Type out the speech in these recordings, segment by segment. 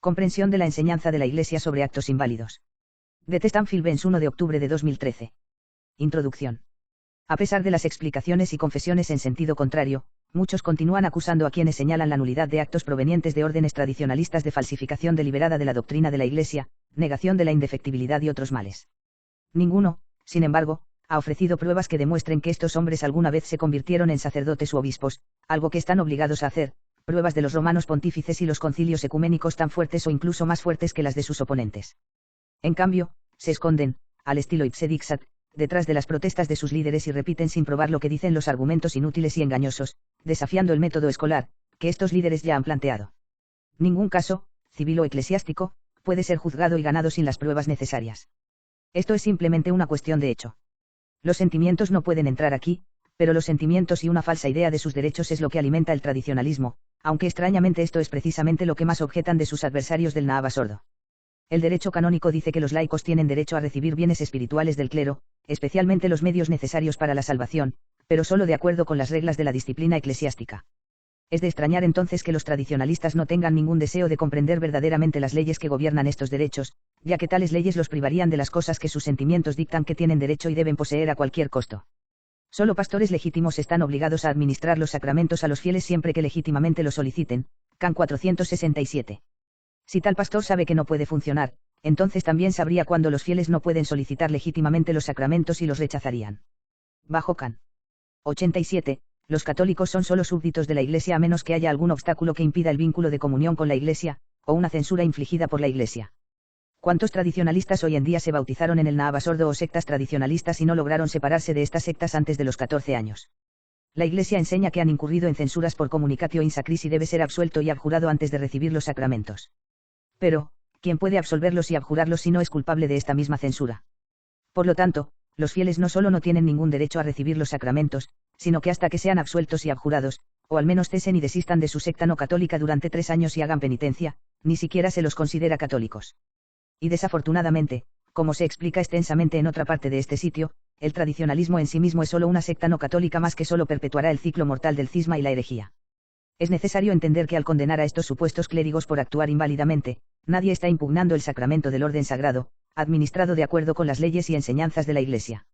Comprensión de la enseñanza de la Iglesia sobre actos inválidos. De Stanfield Benz 1 de octubre de 2013. Introducción. A pesar de las explicaciones y confesiones en sentido contrario, muchos continúan acusando a quienes señalan la nulidad de actos provenientes de órdenes tradicionalistas de falsificación deliberada de la doctrina de la Iglesia, negación de la indefectibilidad y otros males. Ninguno, sin embargo, ha ofrecido pruebas que demuestren que estos hombres alguna vez se convirtieron en sacerdotes u obispos, algo que están obligados a hacer, pruebas de los romanos pontífices y los concilios ecuménicos tan fuertes o incluso más fuertes que las de sus oponentes. En cambio, se esconden, al estilo ipse dixit, detrás de las protestas de sus líderes y repiten sin probar lo que dicen los argumentos inútiles y engañosos, desafiando el método escolar, que estos líderes ya han planteado. Ningún caso, civil o eclesiástico, puede ser juzgado y ganado sin las pruebas necesarias. Esto es simplemente una cuestión de hecho. Los sentimientos no pueden entrar aquí, pero los sentimientos y una falsa idea de sus derechos es lo que alimenta el tradicionalismo, aunque extrañamente esto es precisamente lo que más objetan de sus adversarios del Nahava sordo. El derecho canónico dice que los laicos tienen derecho a recibir bienes espirituales del clero, especialmente los medios necesarios para la salvación, pero solo de acuerdo con las reglas de la disciplina eclesiástica. Es de extrañar entonces que los tradicionalistas no tengan ningún deseo de comprender verdaderamente las leyes que gobiernan estos derechos, ya que tales leyes los privarían de las cosas que sus sentimientos dictan que tienen derecho y deben poseer a cualquier costo. Solo pastores legítimos están obligados a administrar los sacramentos a los fieles siempre que legítimamente lo soliciten. Can 467. Si tal pastor sabe que no puede funcionar, entonces también sabría cuándo los fieles no pueden solicitar legítimamente los sacramentos y los rechazarían. Bajo Can 87, los católicos son solo súbditos de la Iglesia a menos que haya algún obstáculo que impida el vínculo de comunión con la Iglesia, o una censura infligida por la Iglesia. ¿Cuántos tradicionalistas hoy en día se bautizaron en el Nahava sordo o sectas tradicionalistas y no lograron separarse de estas sectas antes de los 14 años? La Iglesia enseña que han incurrido en censuras por communicatio in sacris y debe ser absuelto y abjurado antes de recibir los sacramentos. Pero, ¿quién puede absolverlos y abjurarlos si no es culpable de esta misma censura? Por lo tanto, los fieles no solo no tienen ningún derecho a recibir los sacramentos, sino que hasta que sean absueltos y abjurados, o al menos cesen y desistan de su secta no católica durante 3 años y hagan penitencia, ni siquiera se los considera católicos. Y desafortunadamente, como se explica extensamente en otra parte de este sitio, el tradicionalismo en sí mismo es solo una secta no católica más que solo perpetuará el ciclo mortal del cisma y la herejía. Es necesario entender que al condenar a estos supuestos clérigos por actuar inválidamente, nadie está impugnando el sacramento del orden sagrado, administrado de acuerdo con las leyes y enseñanzas de la Iglesia.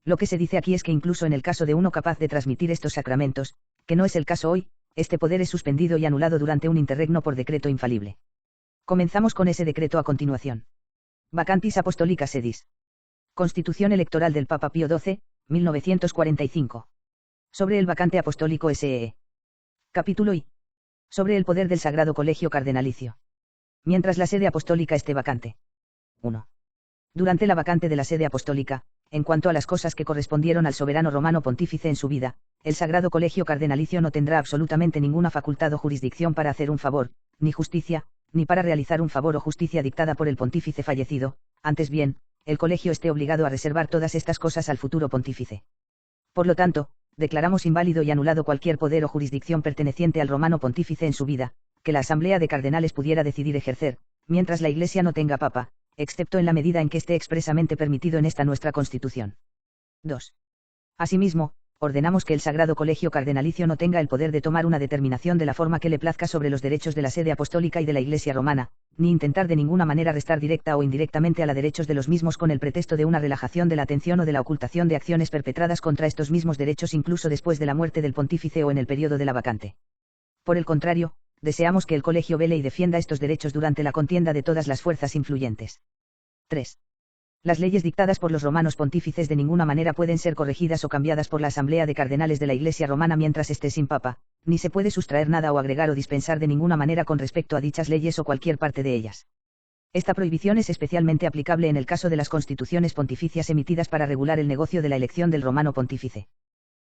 Lo que se dice aquí es que incluso en el caso de uno capaz de transmitir estos sacramentos, que no es el caso hoy, este poder es suspendido y anulado durante un interregno por decreto infalible. Comenzamos con ese decreto a continuación. Vacantis Apostolica Sedis. Constitución Electoral del Papa Pío XII, 1945. Sobre el vacante apostólico SEE. Capítulo I. Sobre el poder del Sagrado Colegio Cardenalicio. Mientras la sede apostólica esté vacante. 1. Durante la vacante de la sede apostólica, en cuanto a las cosas que correspondieron al soberano romano pontífice en su vida, el Sagrado Colegio Cardenalicio no tendrá absolutamente ninguna facultad o jurisdicción para hacer un favor, ni justicia, ni para realizar un favor o justicia dictada por el pontífice fallecido, antes bien, el colegio esté obligado a reservar todas estas cosas al futuro pontífice. Por lo tanto, declaramos inválido y anulado cualquier poder o jurisdicción perteneciente al romano pontífice en su vida, que la Asamblea de Cardenales pudiera decidir ejercer, mientras la Iglesia no tenga papa, excepto en la medida en que esté expresamente permitido en esta nuestra Constitución. 2. Asimismo, ordenamos que el Sagrado Colegio Cardenalicio no tenga el poder de tomar una determinación de la forma que le plazca sobre los derechos de la sede apostólica y de la Iglesia romana, ni intentar de ninguna manera restar directa o indirectamente a los derechos de los mismos con el pretexto de una relajación de la atención o de la ocultación de acciones perpetradas contra estos mismos derechos incluso después de la muerte del pontífice o en el periodo de la vacante. Por el contrario, deseamos que el colegio vele y defienda estos derechos durante la contienda de todas las fuerzas influyentes. 3. Las leyes dictadas por los romanos pontífices de ninguna manera pueden ser corregidas o cambiadas por la Asamblea de Cardenales de la Iglesia romana mientras esté sin papa, ni se puede sustraer nada o agregar o dispensar de ninguna manera con respecto a dichas leyes o cualquier parte de ellas. Esta prohibición es especialmente aplicable en el caso de las constituciones pontificias emitidas para regular el negocio de la elección del romano pontífice.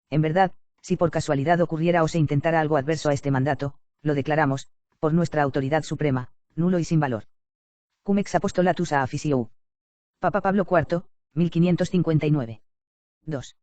En verdad, si por casualidad ocurriera o se intentara algo adverso a este mandato, lo declaramos, por nuestra autoridad suprema, nulo y sin valor. Cum ex apostolatus a officiou. Papa Pablo IV, 1559. 2.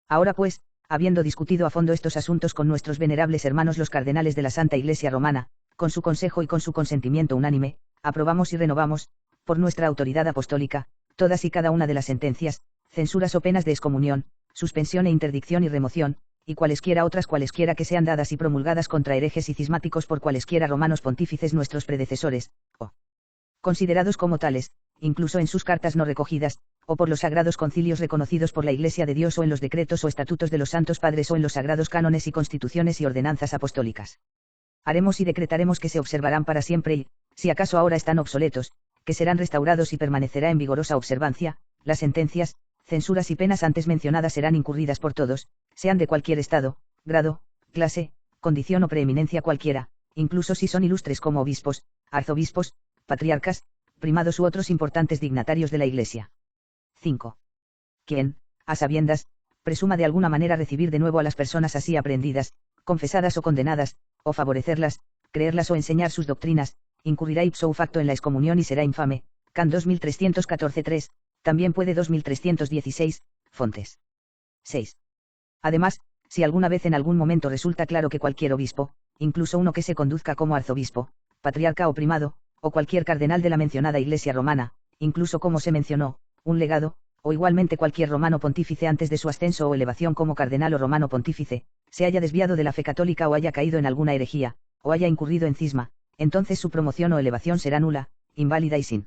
Ahora pues, habiendo discutido a fondo estos asuntos con nuestros venerables hermanos los cardenales de la Santa Iglesia Romana, con su consejo y con su consentimiento unánime, aprobamos y renovamos, por nuestra autoridad apostólica, todas y cada una de las sentencias, censuras o penas de excomunión, suspensión e interdicción y remoción, y cualesquiera otras cualesquiera que sean dadas y promulgadas contra herejes y cismáticos por cualesquiera romanos pontífices nuestros predecesores, o considerados como tales, incluso en sus cartas no recogidas, o por los sagrados concilios reconocidos por la Iglesia de Dios o en los decretos o estatutos de los santos padres o en los sagrados cánones y constituciones y ordenanzas apostólicas. Haremos y decretaremos que se observarán para siempre y, si acaso ahora están obsoletos, que serán restaurados y permanecerá en vigorosa observancia, las sentencias, censuras y penas antes mencionadas serán incurridas por todos, sean de cualquier estado, grado, clase, condición o preeminencia cualquiera, incluso si son ilustres como obispos, arzobispos, patriarcas, primados u otros importantes dignatarios de la Iglesia. 5. Quien, a sabiendas, presuma de alguna manera recibir de nuevo a las personas así aprehendidas, confesadas o condenadas, o favorecerlas, creerlas o enseñar sus doctrinas, incurrirá ipso facto en la excomunión y será infame. Can 2314-3, también puede 2316, Fontes. 6. Además, si alguna vez en algún momento resulta claro que cualquier obispo, incluso uno que se conduzca como arzobispo, patriarca o primado, o cualquier cardenal de la mencionada Iglesia romana, incluso como se mencionó, un legado, o igualmente cualquier romano pontífice antes de su ascenso o elevación como cardenal o romano pontífice, se haya desviado de la fe católica o haya caído en alguna herejía, o haya incurrido en cisma, entonces su promoción o elevación será nula, inválida y sin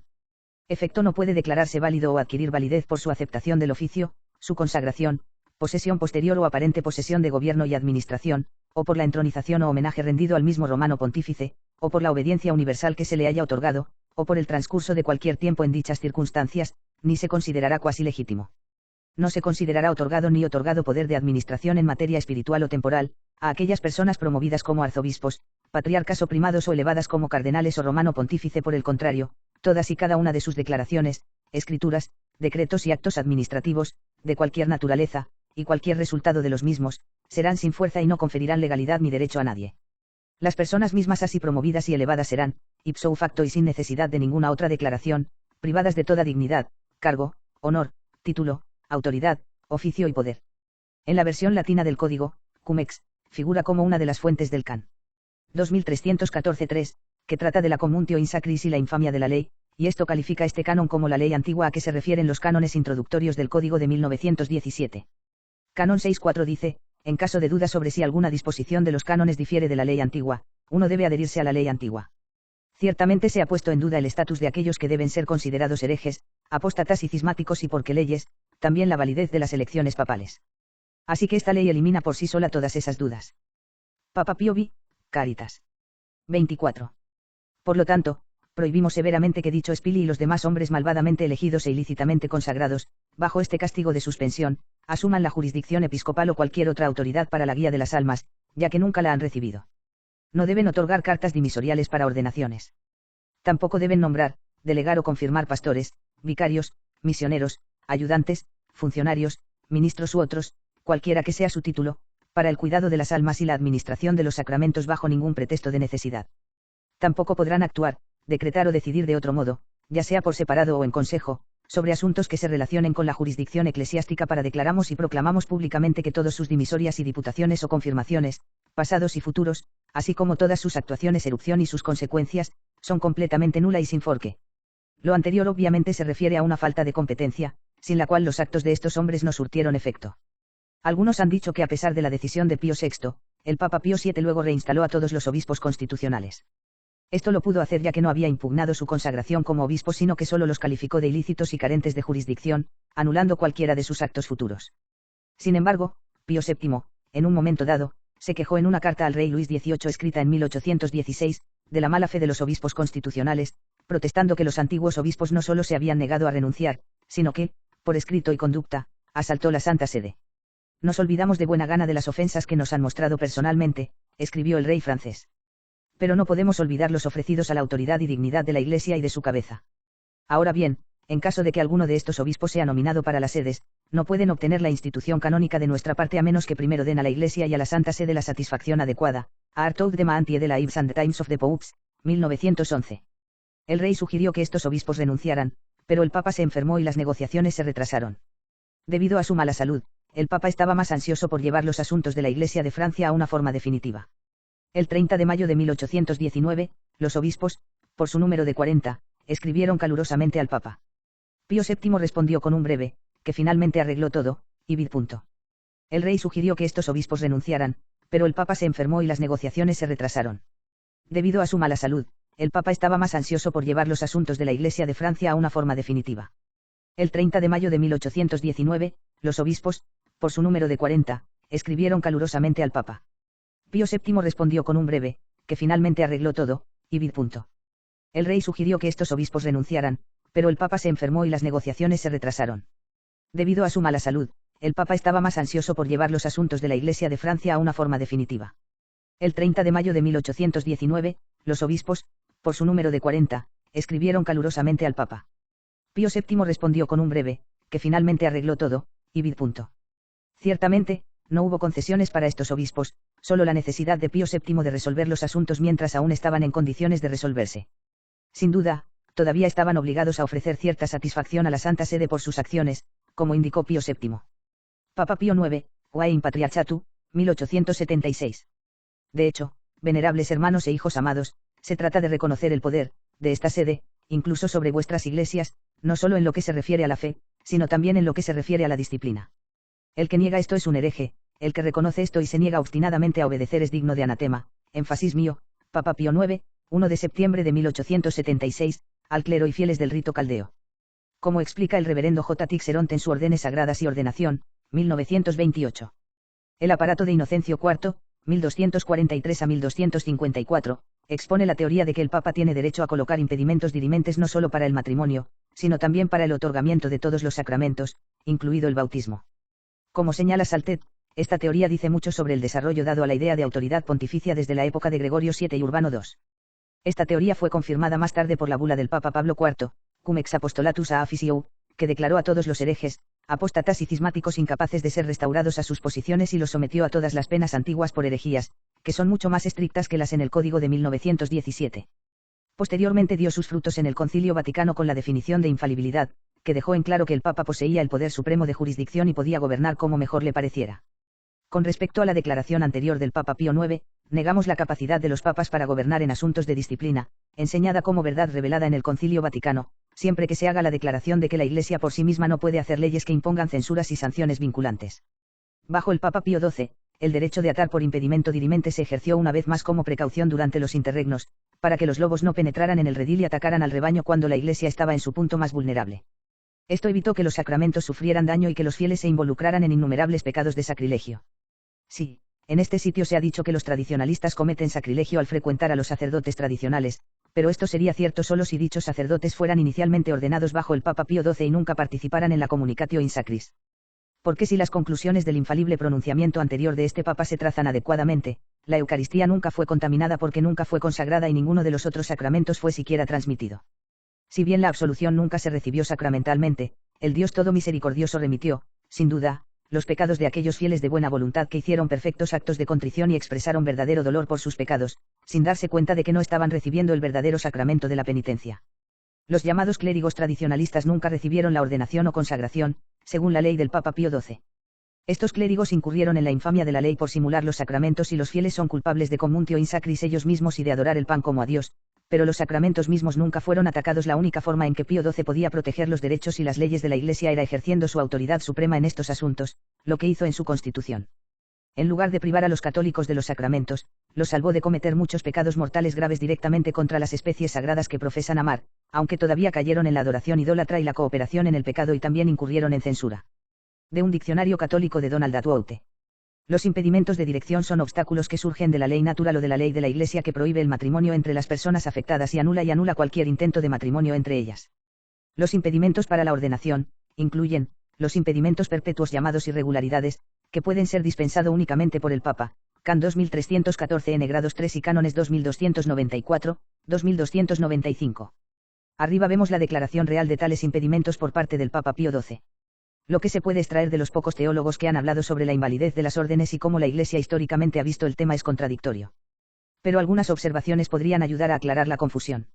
efecto no puede declararse válido o adquirir validez por su aceptación del oficio, su consagración, posesión posterior o aparente posesión de gobierno y administración, o por la entronización o homenaje rendido al mismo romano pontífice, o por la obediencia universal que se le haya otorgado, o por el transcurso de cualquier tiempo en dichas circunstancias, ni se considerará cuasi legítimo. No se considerará otorgado ni otorgado poder de administración en materia espiritual o temporal, a aquellas personas promovidas como arzobispos, patriarcas o primados o elevadas como cardenales o romano pontífice. Por el contrario, todas y cada una de sus declaraciones, escrituras, decretos y actos administrativos, de cualquier naturaleza, y cualquier resultado de los mismos, serán sin fuerza y no conferirán legalidad ni derecho a nadie. Las personas mismas así promovidas y elevadas serán, ipso facto y sin necesidad de ninguna otra declaración, privadas de toda dignidad, cargo, honor, título, autoridad, oficio y poder. En la versión latina del código, cum ex, figura como una de las fuentes del can. 2314-3, que trata de la communtio in sacris y la infamia de la ley, y esto califica este canon como la ley antigua a que se refieren los cánones introductorios del Código de 1917. Canon 6.4 dice, en caso de duda sobre si alguna disposición de los cánones difiere de la ley antigua, uno debe adherirse a la ley antigua. Ciertamente se ha puesto en duda el estatus de aquellos que deben ser considerados herejes, apóstatas y cismáticos y porque leyes, también la validez de las elecciones papales. Así que esta ley elimina por sí sola todas esas dudas. Papa Pío V, Caritas. 24. Por lo tanto, prohibimos severamente que dicho Spili y los demás hombres malvadamente elegidos e ilícitamente consagrados, bajo este castigo de suspensión, asuman la jurisdicción episcopal o cualquier otra autoridad para la guía de las almas, ya que nunca la han recibido. No deben otorgar cartas dimisoriales para ordenaciones. Tampoco deben nombrar, delegar o confirmar pastores, vicarios, misioneros, ayudantes, funcionarios, ministros u otros, cualquiera que sea su título, para el cuidado de las almas y la administración de los sacramentos bajo ningún pretexto de necesidad. Tampoco podrán actuar, decretar o decidir de otro modo, ya sea por separado o en consejo, sobre asuntos que se relacionen con la jurisdicción eclesiástica. Para declaramos y proclamamos públicamente que todos sus dimisorias y diputaciones o confirmaciones, pasados y futuros, así como todas sus actuaciones, erupción y sus consecuencias, son completamente nula y sin forque. Lo anterior obviamente se refiere a una falta de competencia, sin la cual los actos de estos hombres no surtieron efecto. Algunos han dicho que a pesar de la decisión de Pío VI, el Papa Pío VII luego reinstaló a todos los obispos constitucionales. Esto lo pudo hacer ya que no había impugnado su consagración como obispo, sino que solo los calificó de ilícitos y carentes de jurisdicción, anulando cualquiera de sus actos futuros. Sin embargo, Pío VII, en un momento dado, se quejó en una carta al rey Luis XVIII escrita en 1816, de la mala fe de los obispos constitucionales, protestando que los antiguos obispos no solo se habían negado a renunciar, sino que, por escrito y conducta, asaltó la Santa Sede. Nos olvidamos de buena gana de las ofensas que nos han mostrado personalmente, escribió el rey francés. Pero no podemos olvidar los ofrecidos a la autoridad y dignidad de la Iglesia y de su cabeza. Ahora bien, en caso de que alguno de estos obispos sea nominado para las sedes, no pueden obtener la institución canónica de nuestra parte a menos que primero den a la Iglesia y a la Santa Sede la satisfacción adecuada. Art of the Maantie de la Ives and the Times of the Popes, 1911. El rey sugirió que estos obispos renunciaran, pero el Papa se enfermó y las negociaciones se retrasaron. Debido a su mala salud, el Papa estaba más ansioso por llevar los asuntos de la Iglesia de Francia a una forma definitiva. El 30 de mayo de 1819, los obispos, por su número de 40, escribieron calurosamente al Papa. Pío VII respondió con un breve, que finalmente arregló todo, y vid. El rey sugirió que estos obispos renunciaran, pero el papa se enfermó y las negociaciones se retrasaron. Debido a su mala salud, el papa estaba más ansioso por llevar los asuntos de la Iglesia de Francia a una forma definitiva. El 30 de mayo de 1819, los obispos, por su número de 40, escribieron calurosamente al papa. Pío VII respondió con un breve, que finalmente arregló todo, y vid. El rey sugirió que estos obispos renunciaran, pero el papa se enfermó y las negociaciones se retrasaron. Debido a su mala salud, el papa estaba más ansioso por llevar los asuntos de la Iglesia de Francia a una forma definitiva. El 30 de mayo de 1819, los obispos, por su número de 40, escribieron calurosamente al papa. Pío VII respondió con un breve, que finalmente arregló todo, y vid. Ciertamente, no hubo concesiones para estos obispos, solo la necesidad de Pío VII de resolver los asuntos mientras aún estaban en condiciones de resolverse. Sin duda, todavía estaban obligados a ofrecer cierta satisfacción a la Santa Sede por sus acciones, como indicó Pío VII. Papa Pío IX, Quae in Patriarchatu, 1876. De hecho, venerables hermanos e hijos amados, se trata de reconocer el poder, de esta sede, incluso sobre vuestras iglesias, no solo en lo que se refiere a la fe, sino también en lo que se refiere a la disciplina. El que niega esto es un hereje, el que reconoce esto y se niega obstinadamente a obedecer es digno de anatema. Énfasis mío, Papa Pío IX, 1 de septiembre de 1876, al clero y fieles del rito caldeo. Como explica el reverendo J. Tixeronte en su Ordenes Sagradas y Ordenación, 1928. El aparato de Inocencio IV, 1243 a 1254, expone la teoría de que el Papa tiene derecho a colocar impedimentos dirimentes no solo para el matrimonio, sino también para el otorgamiento de todos los sacramentos, incluido el bautismo. Como señala Saltet, esta teoría dice mucho sobre el desarrollo dado a la idea de autoridad pontificia desde la época de Gregorio VII y Urbano II. Esta teoría fue confirmada más tarde por la bula del Papa Pablo IV, Cum ex apostolatus a Afisiou, que declaró a todos los herejes, apóstatas y cismáticos incapaces de ser restaurados a sus posiciones y los sometió a todas las penas antiguas por herejías, que son mucho más estrictas que las en el Código de 1917. Posteriormente dio sus frutos en el Concilio Vaticano con la definición de infalibilidad, que dejó en claro que el Papa poseía el poder supremo de jurisdicción y podía gobernar como mejor le pareciera. Con respecto a la declaración anterior del Papa Pío IX, negamos la capacidad de los papas para gobernar en asuntos de disciplina, enseñada como verdad revelada en el Concilio Vaticano, siempre que se haga la declaración de que la Iglesia por sí misma no puede hacer leyes que impongan censuras y sanciones vinculantes. Bajo el Papa Pío XII, el derecho de atar por impedimento dirimente se ejerció una vez más como precaución durante los interregnos, para que los lobos no penetraran en el redil y atacaran al rebaño cuando la Iglesia estaba en su punto más vulnerable. Esto evitó que los sacramentos sufrieran daño y que los fieles se involucraran en innumerables pecados de sacrilegio. Sí, en este sitio se ha dicho que los tradicionalistas cometen sacrilegio al frecuentar a los sacerdotes tradicionales, pero esto sería cierto solo si dichos sacerdotes fueran inicialmente ordenados bajo el Papa Pío XII y nunca participaran en la Communicatio in Sacris. Porque si las conclusiones del infalible pronunciamiento anterior de este Papa se trazan adecuadamente, la Eucaristía nunca fue contaminada porque nunca fue consagrada y ninguno de los otros sacramentos fue siquiera transmitido. Si bien la absolución nunca se recibió sacramentalmente, el Dios todo misericordioso remitió, sin duda, los pecados de aquellos fieles de buena voluntad que hicieron perfectos actos de contrición y expresaron verdadero dolor por sus pecados, sin darse cuenta de que no estaban recibiendo el verdadero sacramento de la penitencia. Los llamados clérigos tradicionalistas nunca recibieron la ordenación o consagración, según la ley del Papa Pío XII. Estos clérigos incurrieron en la infamia de la ley por simular los sacramentos y los fieles son culpables de communtio in sacris ellos mismos y de adorar el pan como a Dios, pero los sacramentos mismos nunca fueron atacados. La única forma en que Pío XII podía proteger los derechos y las leyes de la Iglesia era ejerciendo su autoridad suprema en estos asuntos, lo que hizo en su constitución. En lugar de privar a los católicos de los sacramentos, los salvó de cometer muchos pecados mortales graves directamente contra las especies sagradas que profesan amar, aunque todavía cayeron en la adoración idólatra y la cooperación en el pecado y también incurrieron en censura. De un diccionario católico de Donald Atwoute. Los impedimentos de dirección son obstáculos que surgen de la ley natural o de la ley de la Iglesia que prohíbe el matrimonio entre las personas afectadas y anula cualquier intento de matrimonio entre ellas. Los impedimentos para la ordenación incluyen los impedimentos perpetuos llamados irregularidades, que pueden ser dispensado únicamente por el Papa, Can 2314 N grados 3 y Cánones 2294, 2295. Arriba vemos la declaración real de tales impedimentos por parte del Papa Pío XII. Lo que se puede extraer de los pocos teólogos que han hablado sobre la invalidez de las órdenes y cómo la Iglesia históricamente ha visto el tema es contradictorio. Pero algunas observaciones podrían ayudar a aclarar la confusión.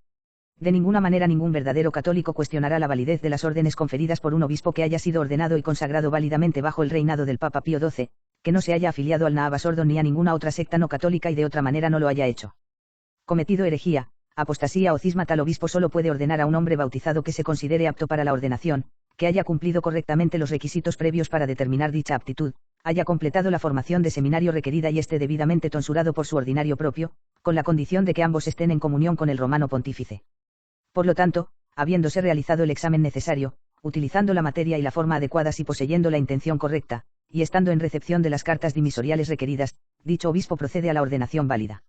De ninguna manera ningún verdadero católico cuestionará la validez de las órdenes conferidas por un obispo que haya sido ordenado y consagrado válidamente bajo el reinado del Papa Pío XII, que no se haya afiliado al Nahavas Ordo ni a ninguna otra secta no católica y de otra manera no lo haya hecho. Cometido herejía, apostasía o cisma, tal obispo solo puede ordenar a un hombre bautizado que se considere apto para la ordenación, que haya cumplido correctamente los requisitos previos para determinar dicha aptitud, haya completado la formación de seminario requerida y esté debidamente tonsurado por su ordinario propio, con la condición de que ambos estén en comunión con el romano pontífice. Por lo tanto, habiéndose realizado el examen necesario, utilizando la materia y la forma adecuadas y poseyendo la intención correcta, y estando en recepción de las cartas dimisoriales requeridas, dicho obispo procede a la ordenación válida.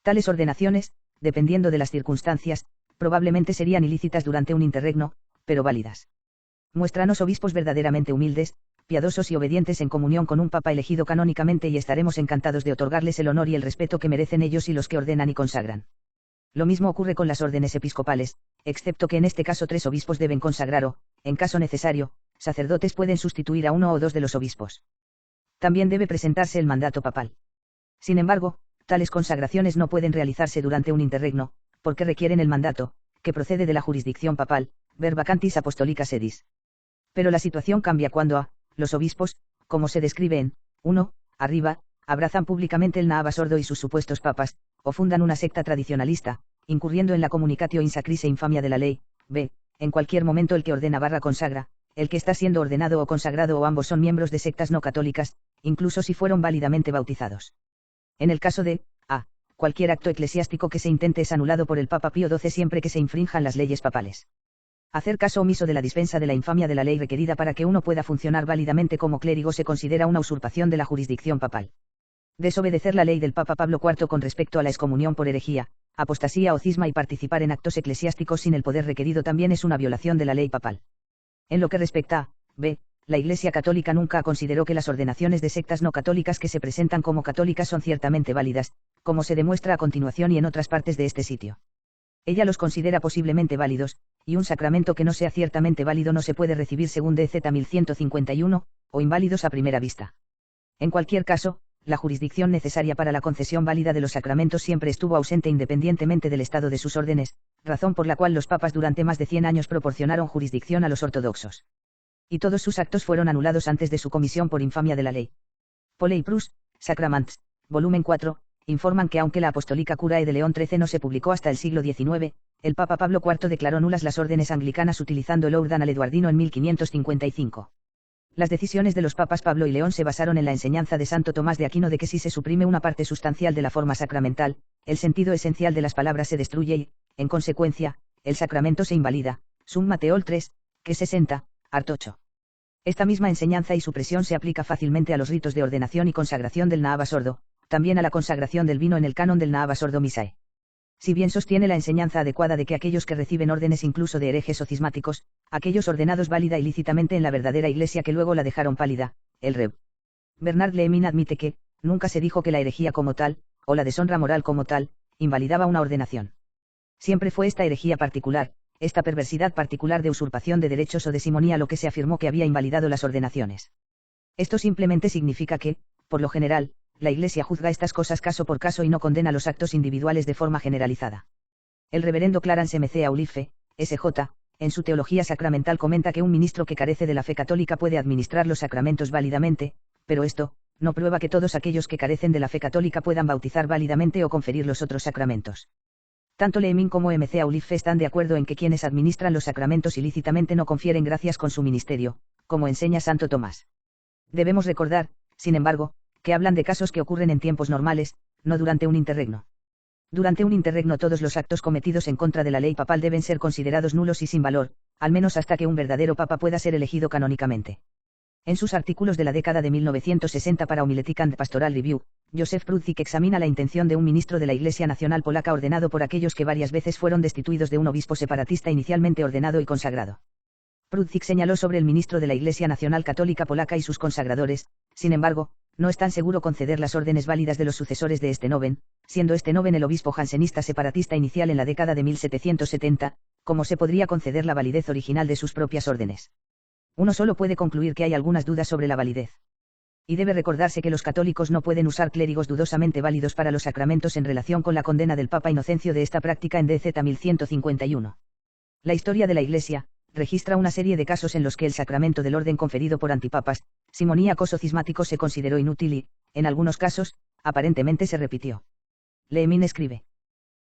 Tales ordenaciones, dependiendo de las circunstancias, probablemente serían ilícitas durante un interregno, pero válidas. Muéstranos obispos verdaderamente humildes, piadosos y obedientes en comunión con un papa elegido canónicamente y estaremos encantados de otorgarles el honor y el respeto que merecen ellos y los que ordenan y consagran. Lo mismo ocurre con las órdenes episcopales, excepto que en este caso 3 obispos deben consagrar o, en caso necesario, sacerdotes pueden sustituir a 1 o 2 de los obispos. También debe presentarse el mandato papal. Sin embargo, tales consagraciones no pueden realizarse durante un interregno, porque requieren el mandato, que procede de la jurisdicción papal, ver vacantis apostolica sedis. Pero la situación cambia cuando los obispos, como se describe en 1, arriba, abrazan públicamente el Naava Sordo y sus supuestos papas, o fundan una secta tradicionalista, incurriendo en la communicatio insacris e infamia de la ley. B. En cualquier momento el que ordena / consagra, el que está siendo ordenado o consagrado o ambos son miembros de sectas no católicas, incluso si fueron válidamente bautizados. En el caso de cualquier acto eclesiástico que se intente es anulado por el Papa Pío XII siempre que se infrinjan las leyes papales. Hacer caso omiso de la dispensa de la infamia de la ley requerida para que uno pueda funcionar válidamente como clérigo se considera una usurpación de la jurisdicción papal. Desobedecer la ley del Papa Pablo IV con respecto a la excomunión por herejía, apostasía o cisma y participar en actos eclesiásticos sin el poder requerido también es una violación de la ley papal. En lo que respecta a b. La Iglesia Católica nunca consideró que las ordenaciones de sectas no católicas que se presentan como católicas son ciertamente válidas, como se demuestra a continuación y en otras partes de este sitio. Ella los considera posiblemente válidos, y un sacramento que no sea ciertamente válido no se puede recibir según DZ 1151, o inválidos a primera vista. En cualquier caso, la jurisdicción necesaria para la concesión válida de los sacramentos siempre estuvo ausente independientemente del estado de sus órdenes, razón por la cual los papas durante más de 100 años proporcionaron jurisdicción a los ortodoxos. Y todos sus actos fueron anulados antes de su comisión por infamia de la ley. Pole y Prus, Sacraments, volumen 4, informan que aunque la Apostólica Curae de León XIII no se publicó hasta el siglo XIX, el Papa Pablo IV declaró nulas las órdenes anglicanas utilizando el Ordinal Eduardino en 1555. Las decisiones de los papas Pablo y León se basaron en la enseñanza de Santo Tomás de Aquino de que si se suprime una parte sustancial de la forma sacramental, el sentido esencial de las palabras se destruye y, en consecuencia, el sacramento se invalida. Summa Theol 3, que 60, art. 8. Esta misma enseñanza y supresión se aplica fácilmente a los ritos de ordenación y consagración del Naava Sordo, también a la consagración del vino en el canon del Naava Sordo Misae. Si bien sostiene la enseñanza adecuada de que aquellos que reciben órdenes incluso de herejes o cismáticos, aquellos ordenados válida y lícitamente en la verdadera iglesia que luego la dejaron pálida, el Rev. Bernard Leemin admite que, nunca se dijo que la herejía como tal, o la deshonra moral como tal, invalidaba una ordenación. Siempre fue esta herejía particular, esta perversidad particular de usurpación de derechos o de simonía lo que se afirmó que había invalidado las ordenaciones. Esto simplemente significa que, por lo general, la Iglesia juzga estas cosas caso por caso y no condena los actos individuales de forma generalizada. El reverendo Clarence M.C. Auliffe, S.J., en su Teología Sacramental comenta que un ministro que carece de la fe católica puede administrar los sacramentos válidamente, pero esto, no prueba que todos aquellos que carecen de la fe católica puedan bautizar válidamente o conferir los otros sacramentos. Tanto Leemin como M.C. Auliffe están de acuerdo en que quienes administran los sacramentos ilícitamente no confieren gracias con su ministerio, como enseña Santo Tomás. Debemos recordar, sin embargo, que hablan de casos que ocurren en tiempos normales, no durante un interregno. Durante un interregno todos los actos cometidos en contra de la ley papal deben ser considerados nulos y sin valor, al menos hasta que un verdadero papa pueda ser elegido canónicamente. En sus artículos de la década de 1960 para Homiletic and Pastoral Review, Joseph Prudzik examina la intención de un ministro de la Iglesia Nacional Polaca ordenado por aquellos que varias veces fueron destituidos de un obispo separatista inicialmente ordenado y consagrado. Prudzik señaló sobre el ministro de la Iglesia Nacional Católica Polaca y sus consagradores, sin embargo, no es tan seguro conceder las órdenes válidas de los sucesores de Stenoven, siendo Stenoven el obispo jansenista separatista inicial en la década de 1770, como se podría conceder la validez original de sus propias órdenes. Uno solo puede concluir que hay algunas dudas sobre la validez. Y debe recordarse que los católicos no pueden usar clérigos dudosamente válidos para los sacramentos en relación con la condena del Papa Inocencio de esta práctica en DZ 1151. La historia de la Iglesia registra una serie de casos en los que el sacramento del orden conferido por antipapas, simoníacos o cismáticos se consideró inútil y, en algunos casos, aparentemente se repitió. Leemin escribe.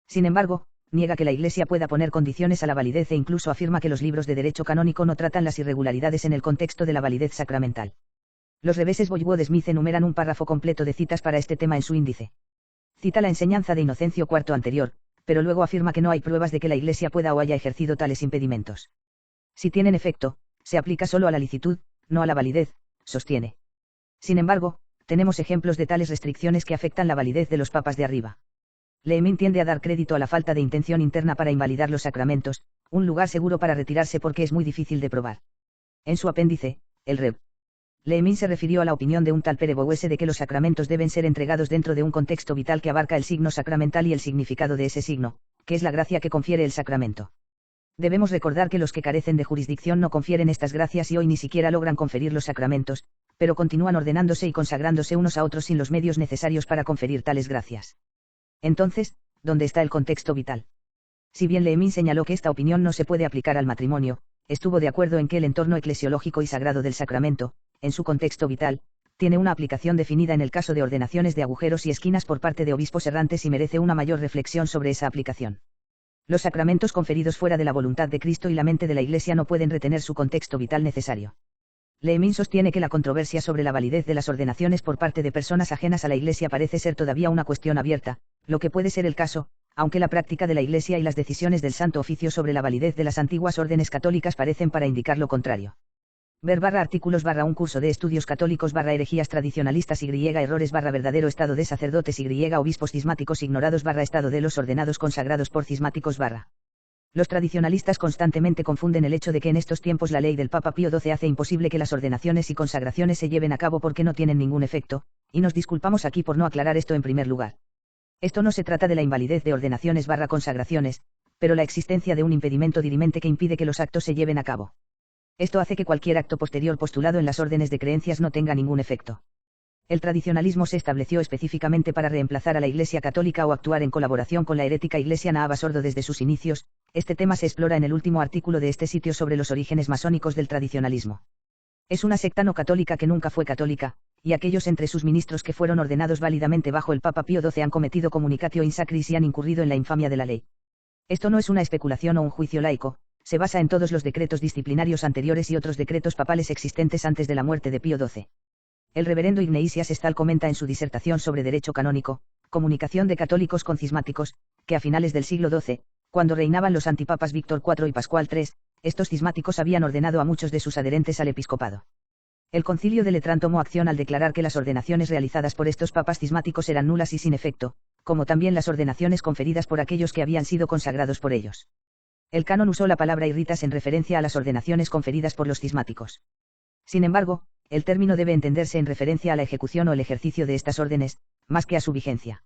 Sin embargo, niega que la Iglesia pueda poner condiciones a la validez e incluso afirma que los libros de derecho canónico no tratan las irregularidades en el contexto de la validez sacramental. Los reveses Boywood-Smith enumeran un párrafo completo de citas para este tema en su índice. Cita la enseñanza de Inocencio IV anterior, pero luego afirma que no hay pruebas de que la Iglesia pueda o haya ejercido tales impedimentos. Si tienen efecto, se aplica solo a la licitud, no a la validez, sostiene. Sin embargo, tenemos ejemplos de tales restricciones que afectan la validez de los papas de arriba. Leemín tiende a dar crédito a la falta de intención interna para invalidar los sacramentos, un lugar seguro para retirarse porque es muy difícil de probar. En su apéndice, el Rev. Leemín se refirió a la opinión de un tal Pere Bouesse de que los sacramentos deben ser entregados dentro de un contexto vital que abarca el signo sacramental y el significado de ese signo, que es la gracia que confiere el sacramento. Debemos recordar que los que carecen de jurisdicción no confieren estas gracias y hoy ni siquiera logran conferir los sacramentos, pero continúan ordenándose y consagrándose unos a otros sin los medios necesarios para conferir tales gracias. Entonces, ¿dónde está el contexto vital? Si bien Leemín señaló que esta opinión no se puede aplicar al matrimonio, estuvo de acuerdo en que el entorno eclesiológico y sagrado del sacramento, en su contexto vital, tiene una aplicación definida en el caso de ordenaciones de agujeros y esquinas por parte de obispos errantes y merece una mayor reflexión sobre esa aplicación. Los sacramentos conferidos fuera de la voluntad de Cristo y la mente de la Iglesia no pueden retener su contexto vital necesario. Leemín sostiene que la controversia sobre la validez de las ordenaciones por parte de personas ajenas a la Iglesia parece ser todavía una cuestión abierta, lo que puede ser el caso, aunque la práctica de la Iglesia y las decisiones del Santo Oficio sobre la validez de las antiguas órdenes católicas parecen para indicar lo contrario. Ver artículos un curso de estudios católicos herejías tradicionalistas y errores verdadero estado de sacerdotes y obispos cismáticos ignorados estado de los ordenados consagrados por cismáticos Los tradicionalistas constantemente confunden el hecho de que en estos tiempos la ley del Papa Pío XII hace imposible que las ordenaciones y consagraciones se lleven a cabo porque no tienen ningún efecto, y nos disculpamos aquí por no aclarar esto en primer lugar. Esto no se trata de la invalidez de ordenaciones consagraciones, pero la existencia de un impedimento dirimente que impide que los actos se lleven a cabo. Esto hace que cualquier acto posterior postulado en las órdenes de creencias no tenga ningún efecto. El tradicionalismo se estableció específicamente para reemplazar a la Iglesia católica o actuar en colaboración con la herética Iglesia Nahava Sordo desde sus inicios. Este tema se explora en el último artículo de este sitio sobre los orígenes masónicos del tradicionalismo. Es una secta no católica que nunca fue católica, y aquellos entre sus ministros que fueron ordenados válidamente bajo el Papa Pío XII han cometido comunicatio in sacris y han incurrido en la infamia de la ley. Esto no es una especulación o un juicio laico, se basa en todos los decretos disciplinarios anteriores y otros decretos papales existentes antes de la muerte de Pío XII. El reverendo Ignatius Stal comenta en su disertación sobre derecho canónico, comunicación de católicos con cismáticos, que a finales del siglo XII, cuando reinaban los antipapas Víctor IV y Pascual III, estos cismáticos habían ordenado a muchos de sus adherentes al episcopado. El concilio de Letrán tomó acción al declarar que las ordenaciones realizadas por estos papas cismáticos eran nulas y sin efecto, como también las ordenaciones conferidas por aquellos que habían sido consagrados por ellos. El canon usó la palabra irritas en referencia a las ordenaciones conferidas por los cismáticos. Sin embargo, el término debe entenderse en referencia a la ejecución o el ejercicio de estas órdenes, más que a su vigencia.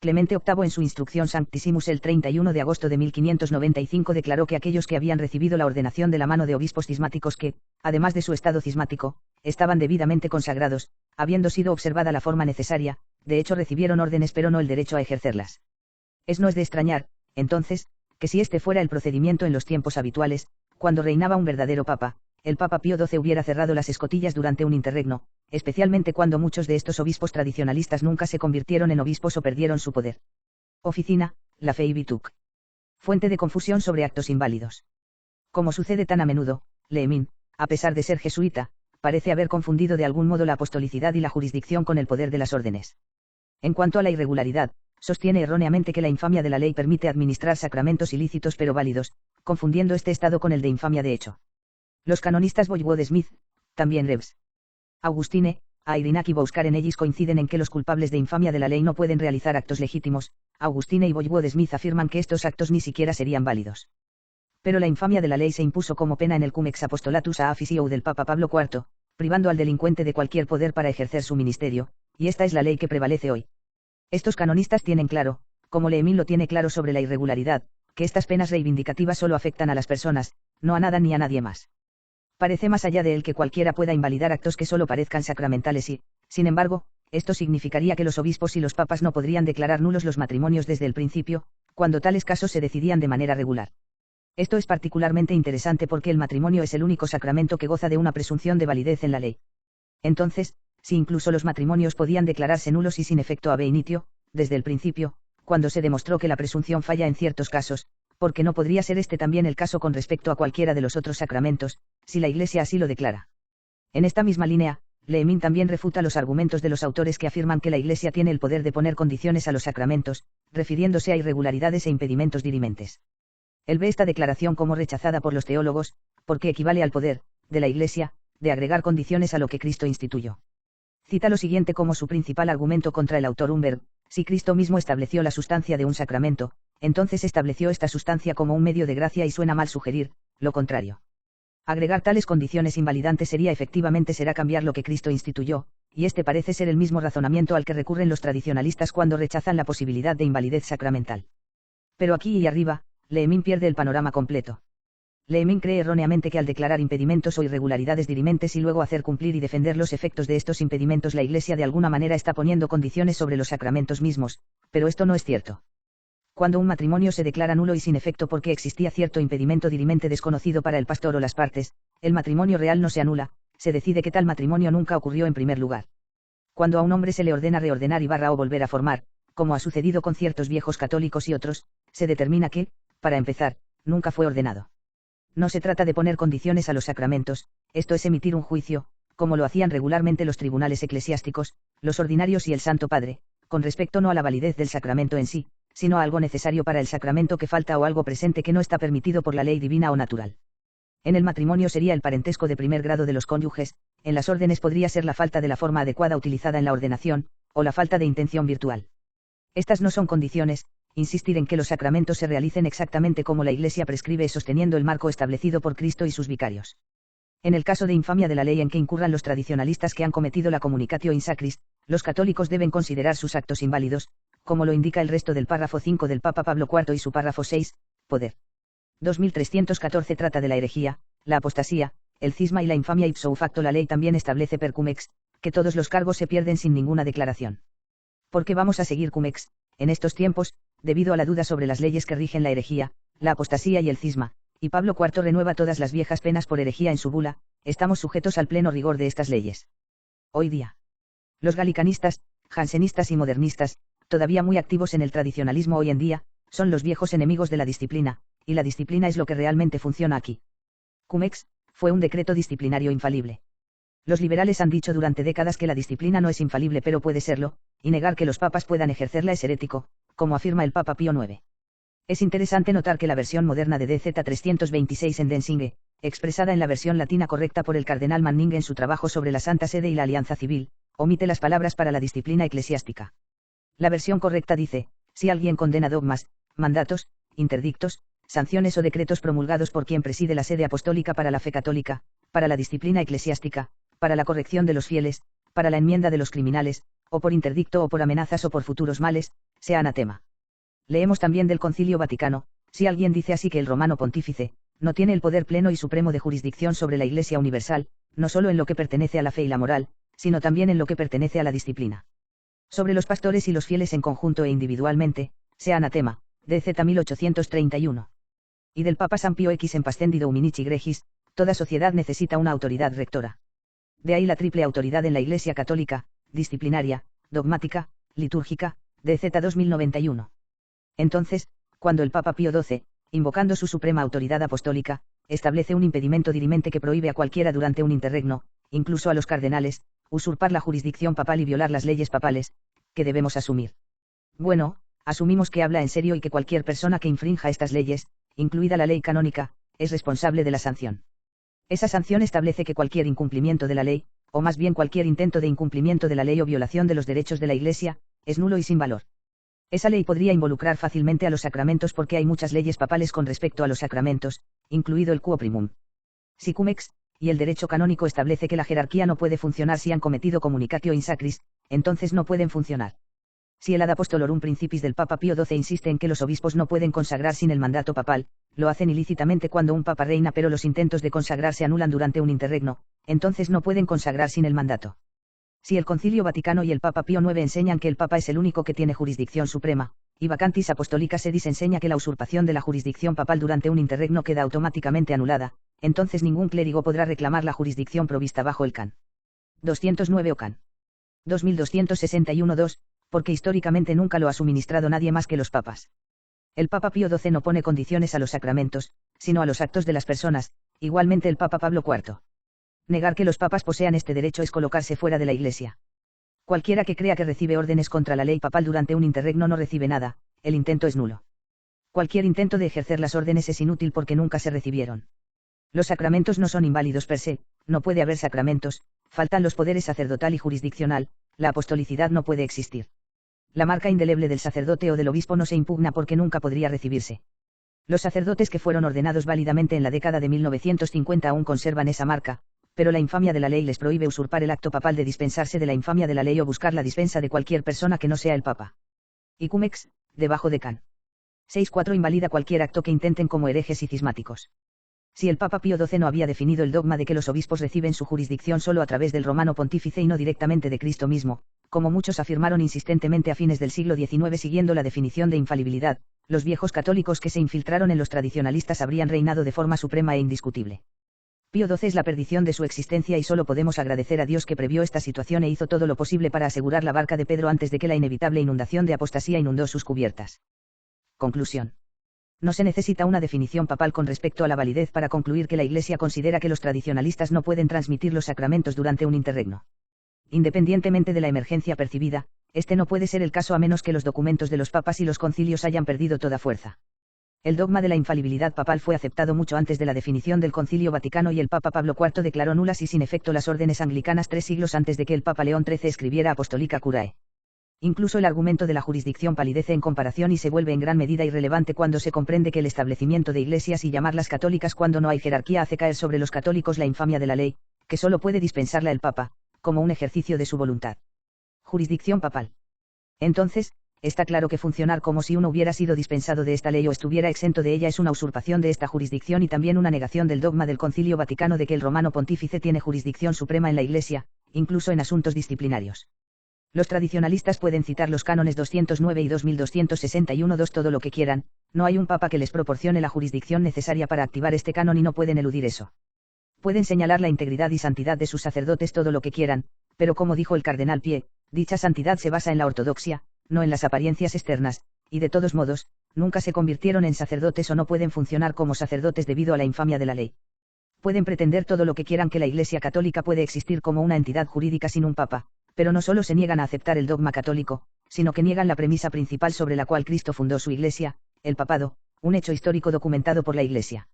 Clemente VIII en su Instrucción Sanctissimus el 31 de agosto de 1595 declaró que aquellos que habían recibido la ordenación de la mano de obispos cismáticos que, además de su estado cismático, estaban debidamente consagrados, habiendo sido observada la forma necesaria, de hecho recibieron órdenes pero no el derecho a ejercerlas. No es de extrañar, entonces, que si este fuera el procedimiento en los tiempos habituales, cuando reinaba un verdadero papa, el Papa Pío XII hubiera cerrado las escotillas durante un interregno, especialmente cuando muchos de estos obispos tradicionalistas nunca se convirtieron en obispos o perdieron su poder. Oficina, La Fe y Bituc. Fuente de confusión sobre actos inválidos. Como sucede tan a menudo, Leemín, a pesar de ser jesuita, parece haber confundido de algún modo la apostolicidad y la jurisdicción con el poder de las órdenes. En cuanto a la irregularidad, sostiene erróneamente que la infamia de la ley permite administrar sacramentos ilícitos pero válidos, confundiendo este estado con el de infamia de hecho. Los canonistas Boywood-Smith, también Revs. Augustine, Ayrinac y Bouskar-en-Ellis coinciden en que los culpables de infamia de la ley no pueden realizar actos legítimos. Augustine y Boywood-Smith afirman que estos actos ni siquiera serían válidos. Pero la infamia de la ley se impuso como pena en el Cum ex Apostolatus a Officio del Papa Pablo IV, privando al delincuente de cualquier poder para ejercer su ministerio, y esta es la ley que prevalece hoy. Estos canonistas tienen claro, como Leemín lo tiene claro sobre la irregularidad, que estas penas reivindicativas solo afectan a las personas, no a nada ni a nadie más. Parece más allá de él que cualquiera pueda invalidar actos que solo parezcan sacramentales y, sin embargo, esto significaría que los obispos y los papas no podrían declarar nulos los matrimonios desde el principio, cuando tales casos se decidían de manera regular. Esto es particularmente interesante porque el matrimonio es el único sacramento que goza de una presunción de validez en la ley. Entonces, si incluso los matrimonios podían declararse nulos y sin efecto ab initio, desde el principio, cuando se demostró que la presunción falla en ciertos casos, porque no podría ser este también el caso con respecto a cualquiera de los otros sacramentos, si la Iglesia así lo declara. En esta misma línea, Leemín también refuta los argumentos de los autores que afirman que la Iglesia tiene el poder de poner condiciones a los sacramentos, refiriéndose a irregularidades e impedimentos dirimentes. Él ve esta declaración como rechazada por los teólogos, porque equivale al poder, de la Iglesia, de agregar condiciones a lo que Cristo instituyó. Cita lo siguiente como su principal argumento contra el autor Humberg: si Cristo mismo estableció la sustancia de un sacramento, entonces estableció esta sustancia como un medio de gracia y suena mal sugerir lo contrario. Agregar tales condiciones invalidantes será cambiar lo que Cristo instituyó, y este parece ser el mismo razonamiento al que recurren los tradicionalistas cuando rechazan la posibilidad de invalidez sacramental. Pero aquí y arriba, Leemín pierde el panorama completo. Leemín cree erróneamente que al declarar impedimentos o irregularidades dirimentes y luego hacer cumplir y defender los efectos de estos impedimentos, la Iglesia de alguna manera está poniendo condiciones sobre los sacramentos mismos, pero esto no es cierto. Cuando un matrimonio se declara nulo y sin efecto porque existía cierto impedimento dirimente desconocido para el pastor o las partes, el matrimonio real no se anula, se decide que tal matrimonio nunca ocurrió en primer lugar. Cuando a un hombre se le ordena reordenar y o volver a formar, como ha sucedido con ciertos viejos católicos y otros, se determina que, para empezar, nunca fue ordenado. No se trata de poner condiciones a los sacramentos, esto es emitir un juicio, como lo hacían regularmente los tribunales eclesiásticos, los ordinarios y el Santo Padre, con respecto no a la validez del sacramento en sí, sino a algo necesario para el sacramento que falta o algo presente que no está permitido por la ley divina o natural. En el matrimonio sería el parentesco de primer grado de los cónyuges, en las órdenes podría ser la falta de la forma adecuada utilizada en la ordenación, o la falta de intención virtual. Estas no son condiciones. Insistir en que los sacramentos se realicen exactamente como la Iglesia prescribe es sosteniendo el marco establecido por Cristo y sus vicarios. En el caso de infamia de la ley en que incurran los tradicionalistas que han cometido la communicatio in sacris, los católicos deben considerar sus actos inválidos, como lo indica el resto del párrafo 5 del Papa Pablo IV y su párrafo 6, poder. 2314 trata de la herejía, la apostasía, el cisma y la infamia ipso facto. La ley también establece per cum ex, que todos los cargos se pierden sin ninguna declaración. ¿Por qué vamos a seguir cum ex, en estos tiempos, debido a la duda sobre las leyes que rigen la herejía, la apostasía y el cisma, y Pablo IV renueva todas las viejas penas por herejía en su bula? Estamos sujetos al pleno rigor de estas leyes. Hoy día, los galicanistas, jansenistas y modernistas, todavía muy activos en el tradicionalismo hoy en día, son los viejos enemigos de la disciplina, y la disciplina es lo que realmente funciona aquí. Cum ex fue un decreto disciplinario infalible. Los liberales han dicho durante décadas que la disciplina no es infalible, pero puede serlo, y negar que los papas puedan ejercerla es herético, como afirma el Papa Pío IX. Es interesante notar que la versión moderna de DZ 326 en Densinge, expresada en la versión latina correcta por el cardenal Manning en su trabajo sobre la Santa Sede y la Alianza Civil, omite las palabras para la disciplina eclesiástica. La versión correcta dice: si alguien condena dogmas, mandatos, interdictos, sanciones o decretos promulgados por quien preside la sede apostólica para la fe católica, para la disciplina eclesiástica, para la corrección de los fieles, para la enmienda de los criminales, o por interdicto o por amenazas o por futuros males, sea anatema. Leemos también del Concilio Vaticano: si alguien dice así que el romano pontífice no tiene el poder pleno y supremo de jurisdicción sobre la Iglesia universal, no solo en lo que pertenece a la fe y la moral, sino también en lo que pertenece a la disciplina. Sobre los pastores y los fieles en conjunto e individualmente, sea anatema, DZ 1831. Y del Papa San Pío X en Pascendido Uminici Gregis: toda sociedad necesita una autoridad rectora. De ahí la triple autoridad en la Iglesia católica: disciplinaria, dogmática, litúrgica, DZ 2091. Entonces, cuando el Papa Pío XII, invocando su suprema autoridad apostólica, establece un impedimento dirimente que prohíbe a cualquiera durante un interregno, incluso a los cardenales, usurpar la jurisdicción papal y violar las leyes papales, ¿qué debemos asumir? Bueno, asumimos que habla en serio y que cualquier persona que infrinja estas leyes, incluida la ley canónica, es responsable de la sanción. Esa sanción establece que cualquier incumplimiento de la ley, o más bien cualquier intento de incumplimiento de la ley o violación de los derechos de la Iglesia, es nulo y sin valor. Esa ley podría involucrar fácilmente a los sacramentos porque hay muchas leyes papales con respecto a los sacramentos, incluido el quo primum. Si cum ex, y el derecho canónico establece que la jerarquía no puede funcionar si han cometido communicatio in sacris, entonces no pueden funcionar. Si el ad apostolorum principis del Papa Pío XII insiste en que los obispos no pueden consagrar sin el mandato papal, lo hacen ilícitamente cuando un papa reina pero los intentos de consagrar se anulan durante un interregno, entonces no pueden consagrar sin el mandato. Si el Concilio Vaticano y el Papa Pío IX enseñan que el Papa es el único que tiene jurisdicción suprema, y Vacantis Apostolica Sedis enseña que la usurpación de la jurisdicción papal durante un interregno queda automáticamente anulada, entonces ningún clérigo podrá reclamar la jurisdicción provista bajo el can. 209 o can. 2261-2, porque históricamente nunca lo ha suministrado nadie más que los papas. El Papa Pío XII no pone condiciones a los sacramentos, sino a los actos de las personas, igualmente el Papa Pablo IV. Negar que los papas posean este derecho es colocarse fuera de la Iglesia. Cualquiera que crea que recibe órdenes contra la ley papal durante un interregno no recibe nada, el intento es nulo. Cualquier intento de ejercer las órdenes es inútil porque nunca se recibieron. Los sacramentos no son inválidos per se, no puede haber sacramentos, faltan los poderes sacerdotal y jurisdiccional, la apostolicidad no puede existir. La marca indeleble del sacerdote o del obispo no se impugna porque nunca podría recibirse. Los sacerdotes que fueron ordenados válidamente en la década de 1950 aún conservan esa marca, pero la infamia de la ley les prohíbe usurpar el acto papal de dispensarse de la infamia de la ley o buscar la dispensa de cualquier persona que no sea el papa. Icumex, debajo de can. 6.4 invalida cualquier acto que intenten como herejes y cismáticos. Si el Papa Pío XII no había definido el dogma de que los obispos reciben su jurisdicción solo a través del romano pontífice y no directamente de Cristo mismo, como muchos afirmaron insistentemente a fines del siglo XIX siguiendo la definición de infalibilidad, los viejos católicos que se infiltraron en los tradicionalistas habrían reinado de forma suprema e indiscutible. Pío XII es la perdición de su existencia y solo podemos agradecer a Dios que previó esta situación e hizo todo lo posible para asegurar la barca de Pedro antes de que la inevitable inundación de apostasía inundó sus cubiertas. Conclusión. No se necesita una definición papal con respecto a la validez para concluir que la Iglesia considera que los tradicionalistas no pueden transmitir los sacramentos durante un interregno. Independientemente de la emergencia percibida, este no puede ser el caso a menos que los documentos de los papas y los concilios hayan perdido toda fuerza. El dogma de la infalibilidad papal fue aceptado mucho antes de la definición del Concilio Vaticano y el Papa Pablo IV declaró nulas y sin efecto las órdenes anglicanas 3 siglos antes de que el Papa León XIII escribiera Apostolica Curae. Incluso el argumento de la jurisdicción palidece en comparación y se vuelve en gran medida irrelevante cuando se comprende que el establecimiento de iglesias y llamarlas católicas cuando no hay jerarquía hace caer sobre los católicos la infamia de la ley, que solo puede dispensarla el Papa, como un ejercicio de su voluntad. Jurisdicción papal. Entonces, está claro que funcionar como si uno hubiera sido dispensado de esta ley o estuviera exento de ella es una usurpación de esta jurisdicción y también una negación del dogma del Concilio Vaticano de que el romano pontífice tiene jurisdicción suprema en la Iglesia, incluso en asuntos disciplinarios. Los tradicionalistas pueden citar los cánones 209 y 2261-2 todo lo que quieran, no hay un papa que les proporcione la jurisdicción necesaria para activar este canon y no pueden eludir eso. Pueden señalar la integridad y santidad de sus sacerdotes todo lo que quieran, pero como dijo el cardenal Pie, dicha santidad se basa en la ortodoxia, no en las apariencias externas, y de todos modos, nunca se convirtieron en sacerdotes o no pueden funcionar como sacerdotes debido a la infamia de la ley. Pueden pretender todo lo que quieran que la Iglesia Católica puede existir como una entidad jurídica sin un papa, pero no solo se niegan a aceptar el dogma católico, sino que niegan la premisa principal sobre la cual Cristo fundó su Iglesia, el papado, un hecho histórico documentado por la Iglesia.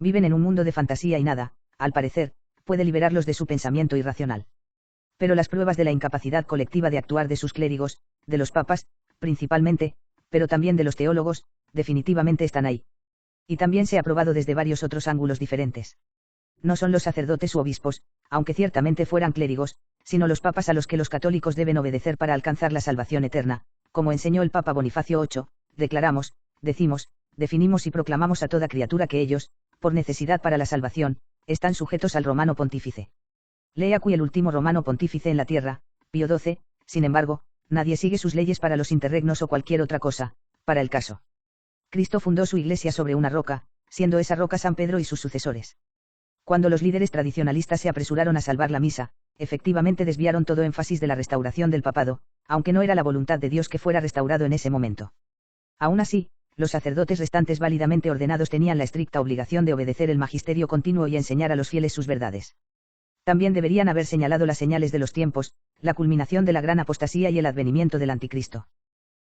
Viven en un mundo de fantasía y nada, al parecer, puede liberarlos de su pensamiento irracional. Pero las pruebas de la incapacidad colectiva de actuar de sus clérigos, de los papas, principalmente, pero también de los teólogos, definitivamente están ahí. Y también se ha probado desde varios otros ángulos diferentes. No son los sacerdotes u obispos, aunque ciertamente fueran clérigos, sino los papas a los que los católicos deben obedecer para alcanzar la salvación eterna, como enseñó el Papa Bonifacio VIII, declaramos, decimos, definimos y proclamamos a toda criatura que ellos, por necesidad para la salvación, están sujetos al romano pontífice. Lea qui el último romano pontífice en la tierra, Pío XII, sin embargo, nadie sigue sus leyes para los interregnos o cualquier otra cosa, para el caso. Cristo fundó su iglesia sobre una roca, siendo esa roca San Pedro y sus sucesores. Cuando los líderes tradicionalistas se apresuraron a salvar la misa, efectivamente desviaron todo énfasis de la restauración del papado, aunque no era la voluntad de Dios que fuera restaurado en ese momento. Aún así, los sacerdotes restantes válidamente ordenados tenían la estricta obligación de obedecer el magisterio continuo y enseñar a los fieles sus verdades. También deberían haber señalado las señales de los tiempos, la culminación de la gran apostasía y el advenimiento del anticristo.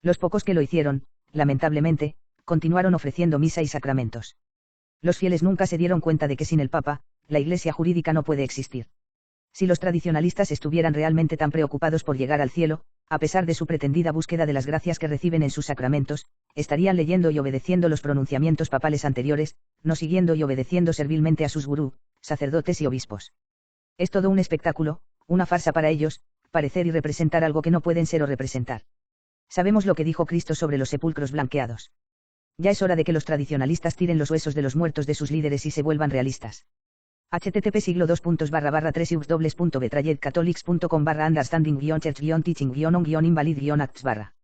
Los pocos que lo hicieron, lamentablemente, continuaron ofreciendo misa y sacramentos. Los fieles nunca se dieron cuenta de que sin el Papa, la Iglesia jurídica no puede existir. Si los tradicionalistas estuvieran realmente tan preocupados por llegar al cielo, a pesar de su pretendida búsqueda de las gracias que reciben en sus sacramentos, estarían leyendo y obedeciendo los pronunciamientos papales anteriores, no siguiendo y obedeciendo servilmente a sus gurú, sacerdotes y obispos. Es todo un espectáculo, una farsa para ellos, parecer y representar algo que no pueden ser o representar. Sabemos lo que dijo Cristo sobre los sepulcros blanqueados. Ya es hora de que los tradicionalistas tiren los huesos de los muertos de sus líderes y se vuelvan realistas. http://3ux.betrayedcatholics.com/understanding-church-teaching-on-invalid-acts/